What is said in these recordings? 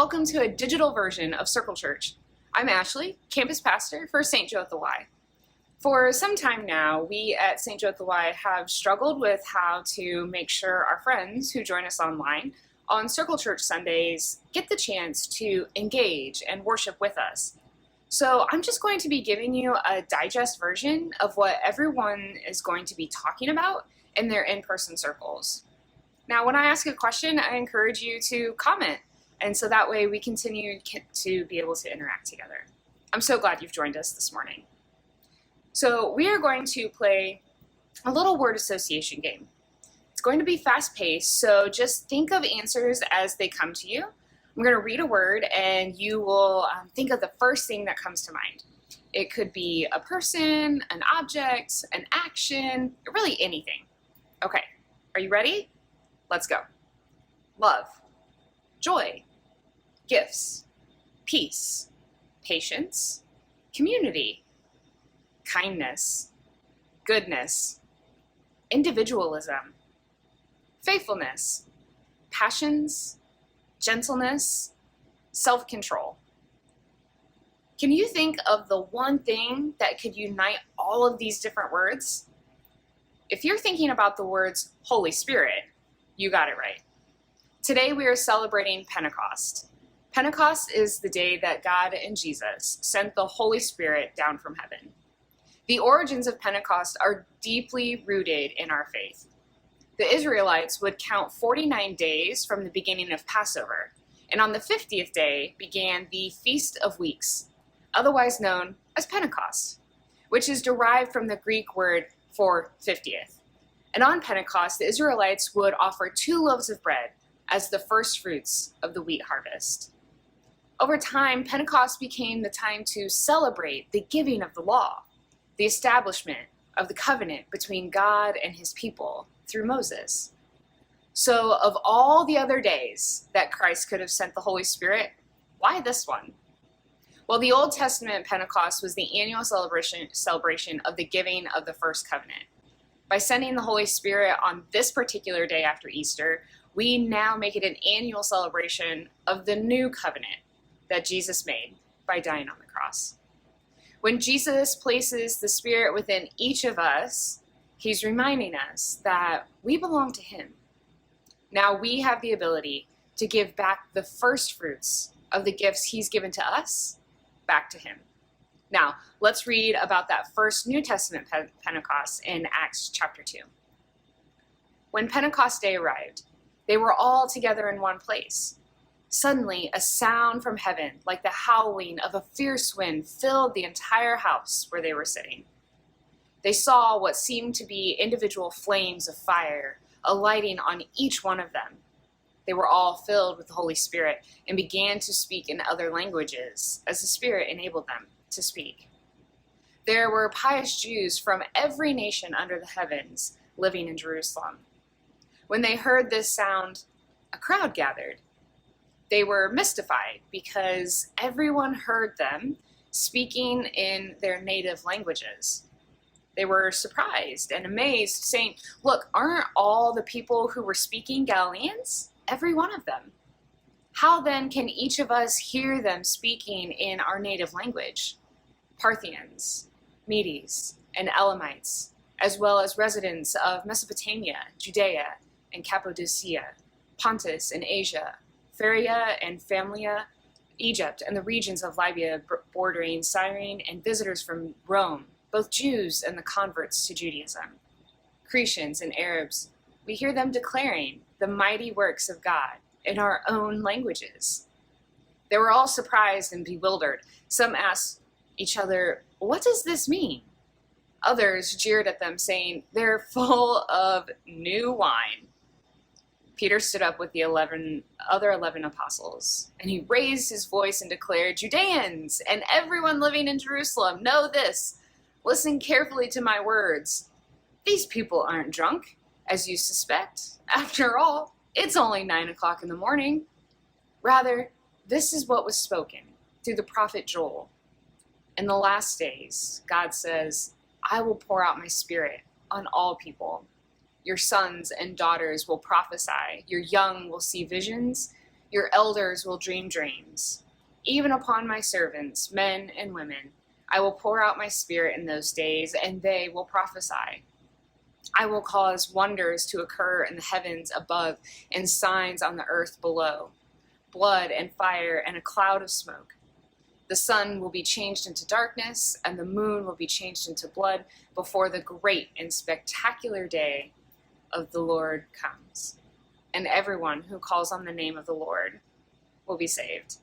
welcome to a digital version of Circle Church. I'm Ashley, campus pastor for St. Joe at the Y. For some time now, we at St. Joe at the Y have struggled with how to make sure our friends who join us online on Circle Church Sundays get the chance to engage and worship with us. So I'm just going to be giving you a digest version of what everyone is going to be talking about in their in-person circles. Now, when I ask a question, I encourage you to comment, and so that way we continue to be able to interact together. I'm so glad you've joined us this morning. So we are going to play a little word association game. It's going to be fast-paced, so just think of answers as they come to you. I'm going to read a word, and you will think of the first thing that comes to mind. It could be a person, an object, an action, really anything. Okay, are you ready? Let's go. Love, joy, gifts, peace, patience, community, kindness, goodness, individualism, faithfulness, passions, gentleness, self-control. Can you think of the one thing that could unite all of these different words? If you're thinking about the words Holy Spirit, you got it right. Today we are celebrating Pentecost. Pentecost is the day that God and Jesus sent the Holy Spirit down from heaven. The origins of Pentecost are deeply rooted in our faith. The Israelites would count 49 days from the beginning of Passover, and on the 50th day began the Feast of Weeks, otherwise known as Pentecost, which is derived from the Greek word for 50th. And on Pentecost, the Israelites would offer 2 loaves of bread as the first fruits of the wheat harvest. Over time, Pentecost became the time to celebrate the giving of the law, the establishment of the covenant between God and his people through Moses. So of all the other days that Christ could have sent the Holy Spirit, why this one? Well, the Old Testament Pentecost was the annual celebration of the giving of the first covenant. By sending the Holy Spirit on this particular day after Easter, we now make it an annual celebration of the new covenant that Jesus made by dying on the cross. When Jesus places the Spirit within each of us, he's reminding us that we belong to him. Now we have the ability to give back the first fruits of the gifts he's given to us back to him. Now, let's read about that first New Testament Pentecost in Acts chapter 2. When Pentecost Day arrived, they were all together in one place. Suddenly, a sound from heaven, like the howling of a fierce wind, filled the entire house where they were sitting. They saw what seemed to be individual flames of fire alighting on each one of them. They were all filled with the Holy Spirit and began to speak in other languages as the Spirit enabled them to speak. There were pious Jews from every nation under the heavens living in Jerusalem. When they heard this sound, a crowd gathered. They were mystified because everyone heard them speaking in their native languages. They were surprised and amazed, saying, "Look, aren't all the people who were speaking Galileans? Every one of them. How then can each of us hear them speaking in our native language?" Parthians, Medes, and Elamites, as well as residents of Mesopotamia, Judea, and Cappadocia, Pontus and Asia, Phrygia and Phamalia, Egypt, and the regions of Libya bordering Cyrene, and visitors from Rome, both Jews and the converts to Judaism, Cretans and Arabs, we hear them declaring the mighty works of God in our own languages. They were all surprised and bewildered. Some asked each other, "What does this mean?" Others jeered at them, saying, "They're full of new wine." Peter stood up with the other 11 apostles, and he raised his voice and declared, "Judeans and everyone living in Jerusalem, know this. Listen carefully to my words. These people aren't drunk, as you suspect. After all, it's only 9 o'clock in the morning. Rather, this is what was spoken through the prophet Joel. In the last days, God says, I will pour out my Spirit on all people. Your sons and daughters will prophesy. Your young will see visions. Your elders will dream dreams. Even upon my servants, men and women, I will pour out my spirit in those days, and they will prophesy. I will cause wonders to occur in the heavens above and signs on the earth below, blood and fire and a cloud of smoke. The sun will be changed into darkness, and the moon will be changed into blood before the great and spectacular day of the Lord comes. And everyone who calls on the name of the Lord will be saved.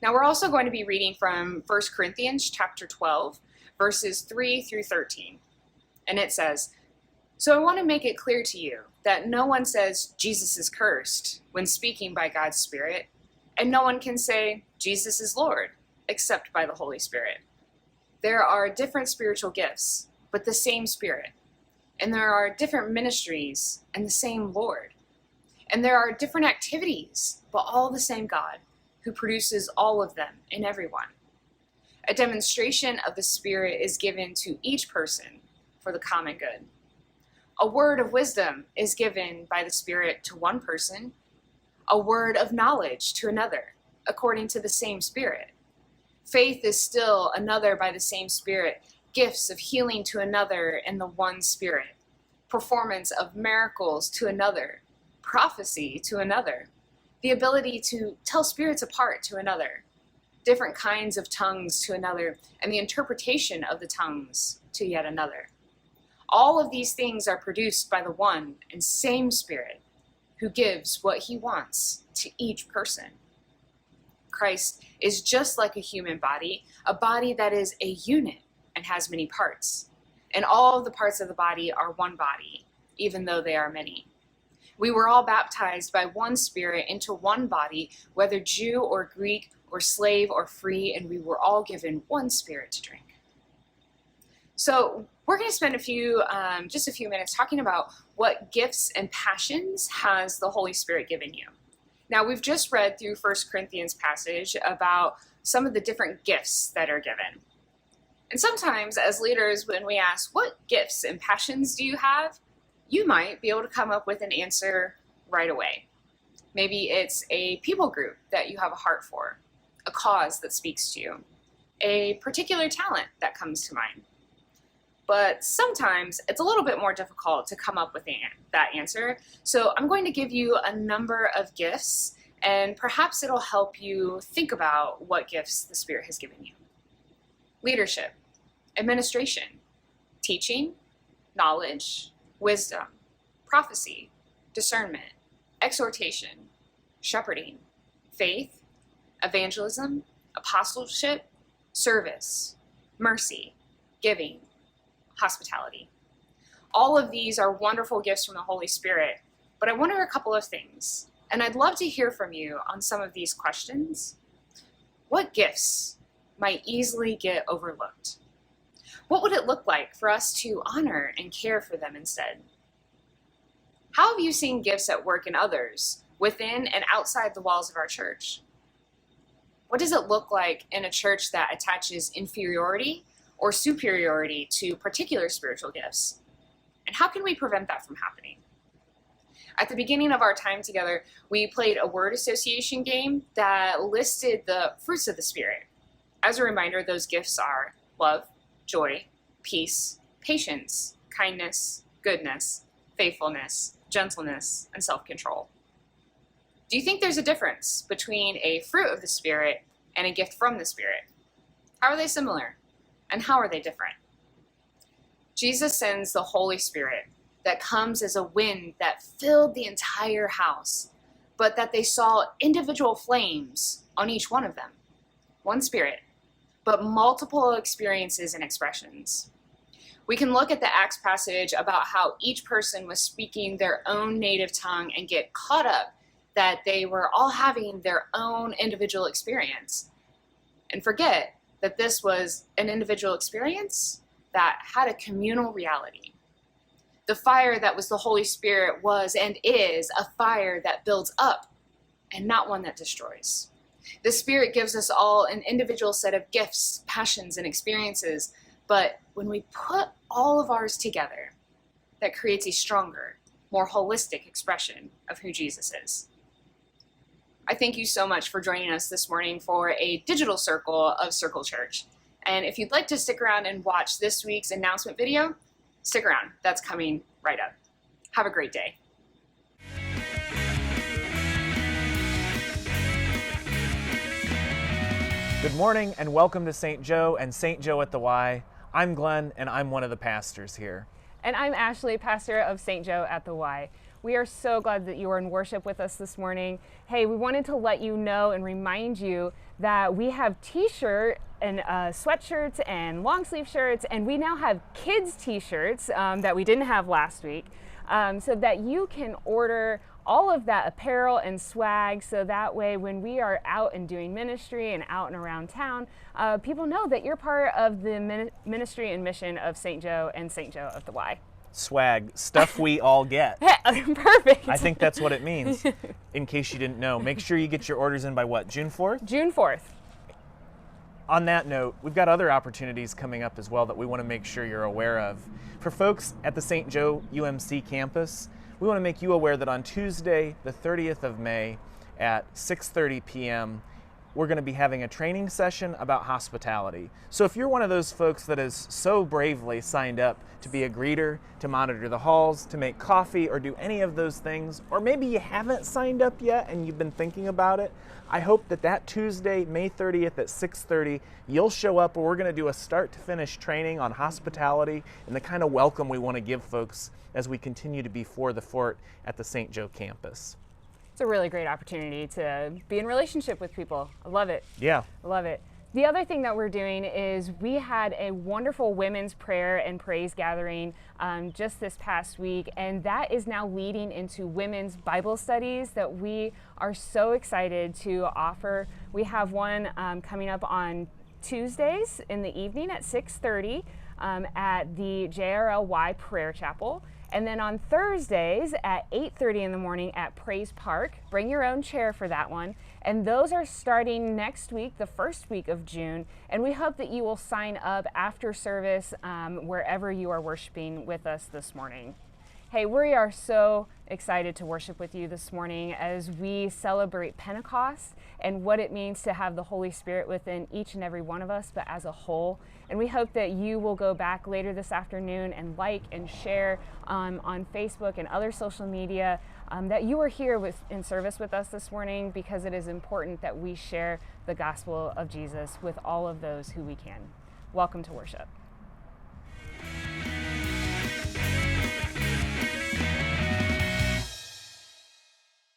Now we're also going to be reading from 1 Corinthians chapter 12, verses 3 through 13. And it says, "So I want to make it clear to you that no one says Jesus is cursed when speaking by God's Spirit, and no one can say Jesus is Lord except by the Holy Spirit. There are different spiritual gifts, but the same Spirit. And there are different ministries and the same Lord. And there are different activities, but all the same God, who produces all of them in everyone. A demonstration of the Spirit is given to each person for the common good. A word of wisdom is given by the Spirit to one person, a word of knowledge to another, according to the same Spirit. Faith is still another by the same Spirit, gifts of healing to another in the one Spirit, performance of miracles to another, prophecy to another, the ability to tell spirits apart to another, different kinds of tongues to another, and the interpretation of the tongues to yet another. All of these things are produced by the one and same Spirit, who gives what he wants to each person. Christ is just like a human body, a body that is a unit and has many parts. And all of the parts of the body are one body, even though they are many. We were all baptized by one Spirit into one body, whether Jew or Greek or slave or free, and we were all given one Spirit to drink." So we're going to spend just a few minutes talking about what gifts and passions has the Holy Spirit given you. Now, we've just read through 1 Corinthians passage about some of the different gifts that are given. And sometimes as leaders, when we ask, what gifts and passions do you have? You might be able to come up with an answer right away. Maybe it's a people group that you have a heart for, a cause that speaks to you, a particular talent that comes to mind. But sometimes it's a little bit more difficult to come up with that answer. So I'm going to give you a number of gifts, and perhaps it'll help you think about what gifts the Spirit has given you. Leadership, administration, teaching, knowledge, wisdom, prophecy, discernment, exhortation, shepherding, faith, evangelism, apostleship, service, mercy, giving, hospitality. All of these are wonderful gifts from the Holy Spirit, but I wonder a couple of things, and I'd love to hear from you on some of these questions. What gifts might easily get overlooked? What would it look like for us to honor and care for them instead? How have you seen gifts at work in others, within and outside the walls of our church? What does it look like in a church that attaches inferiority or superiority to particular spiritual gifts? And how can we prevent that from happening? At the beginning of our time together, we played a word association game that listed the fruits of the Spirit. As a reminder, those gifts are love, joy, peace, patience, kindness, goodness, faithfulness, gentleness, and self-control. Do you think there's a difference between a fruit of the Spirit and a gift from the Spirit? How are they similar? And how are they different? Jesus sends the Holy Spirit that comes as a wind that filled the entire house, but that they saw individual flames on each one of them. One Spirit, but multiple experiences and expressions. We can look at the Acts passage about how each person was speaking their own native tongue and get caught up that they were all having their own individual experience, and forget that this was an individual experience that had a communal reality. The fire that was the Holy Spirit was and is a fire that builds up and not one that destroys. The Spirit gives us all an individual set of gifts, passions, and experiences, but when we put all of ours together, that creates a stronger, more holistic expression of who Jesus is. I thank you so much for joining us this morning for a digital circle of Circle Church. And if you'd like to stick around and watch this week's announcement video, stick around. That's coming right up. Have a great day. Good morning and welcome to St. Joe and St. Joe at the Y. I'm Glenn and I'm one of the pastors here. And I'm Ashley, pastor of St. Joe at the Y. We are so glad that you are in worship with us this morning. Hey, we wanted to let you know and remind you that we have t-shirt and sweatshirts and long sleeve shirts, and we now have kids t-shirts that we didn't have last week, so that you can order all of that apparel and swag, so that way when we are out and doing ministry and out and around town, people know that you're part of the ministry and mission of St. Joe and St. Joe of the Y. Swag, stuff we all get. Perfect. I think that's what it means, in case you didn't know. Make sure you get your orders in by what, June 4th? June 4th. On that note, we've got other opportunities coming up as well that we want to make sure you're aware of. For folks at the St. Joe UMC campus, we want to make you aware that on Tuesday, the 30th of May at 6:30 p.m., we're going to be having a training session about hospitality. So if you're one of those folks that has so bravely signed up to be a greeter, to monitor the halls, to make coffee, or do any of those things, or maybe you haven't signed up yet and you've been thinking about it, I hope that Tuesday, May 30th at 6:30, you'll show up, and we're going to do a start to finish training on hospitality and the kind of welcome we want to give folks as we continue to be for the fort at the St. Joe campus. It's a really great opportunity to be in relationship with people. I love it. Yeah. I love it. The other thing that we're doing is we had a wonderful women's prayer and praise gathering just this past week, and that is now leading into women's Bible studies that we are so excited to offer. We have one coming up on Tuesdays in the evening at 6:30 at the JRLY Prayer Chapel. And then on Thursdays at 8:30 in the morning at Praise Park. Bring your own chair for that one. And those are starting next week, the first week of June. And we hope that you will sign up after service wherever you are worshiping with us this morning. Hey, we are so excited to worship with you this morning as we celebrate Pentecost and what it means to have the Holy Spirit within each and every one of us, but as a whole. And we hope that you will go back later this afternoon and like and share on Facebook and other social media that you are here in service with us this morning, because it is important that we share the gospel of Jesus with all of those who we can. Welcome to worship.